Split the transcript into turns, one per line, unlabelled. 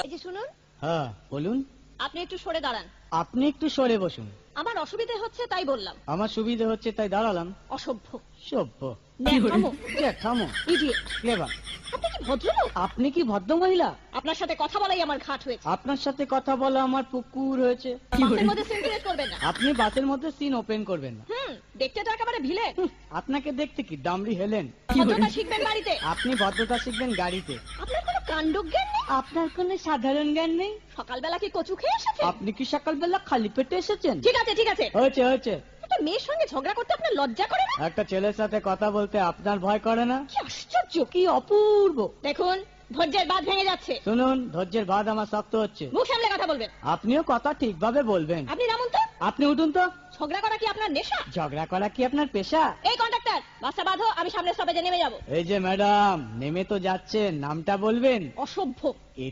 এই যে শুনুন,
হ্যাঁ বলুন।
আপনি একটু সরে দাঁড়ান।
আপনি একটু সরে বসুন।
আমার অসুবিধে হচ্ছে তাই বললাম।
আমার সুবিধে হচ্ছে তাই দাঁড়ালাম।
অসভ্য,
সভ্য,
ন্যাকামো,
জ্যাঠামো,
ইডিয়েট।
ক্লেভার।
আপনি কি ভদ্রলোক?
আপনি কি ভদ্র মহিলা?
আপনার সাথে কথা বলাই আমার ঘাট হয়েছে।
আপনার সাথে কথা বলা আমার পুকুর হয়েছে।
বাসের মধ্যে সিন ক্রিয়েট করবেন না।
আপনি বাসের মধ্যে সিন ওপেন করবেন না।
দেখতে তো একেবারে ভিলে।
আপনাকে দেখতে কি ডামরি হেলেন?
ভদ্রতা শিখবেন বাড়িতে।
আপনি ভদ্রতা শিখবেন গাড়িতে।
আপনার কোনো কাণ্ডজ্ঞান নেই।
আপনার কোনো সাধারণ জ্ঞান নেই।
সকালবেলা কি কচু খেয়ে এসেছেন?
আপনি কি সকালবেলা খালি পেটে এসেছেন?
ঠিক আছে ঠিক আছে।
হয়েছে হয়েছে।
একটা মেয়ের সঙ্গে ঝগড়া করতে আপনার লজ্জা করে না?
একটা ছেলের সাথে কথা বলতে আপনার ভয় করে না?
কি আশ্চর্য,
কি অপূর্ব।
দেখুন ধৈর্যের বাঁধ ভেঙে যাচ্ছে।
শুনুন, ধৈর্যের বাঁধ আমার শক্ত হচ্ছে।
মুখ সামলে কথা বলবেন।
আপনিও কথা ঠিকভাবে বলবেন।
আপনি নামুন তো।
আপনি উঠুন তো।
ঝগড়া করা কি আপনার নেশা?
ঝগড়া করা কি আপনার পেশা?
এই কন্ডাক্টর, বাসটা বাঁধো, আমি সামনের স্টপেজে নেমে যাব।
এই যে ম্যাডাম, নেমে তো যাচ্ছেন, নামটা বলবেন।
অসভ্য।
এটা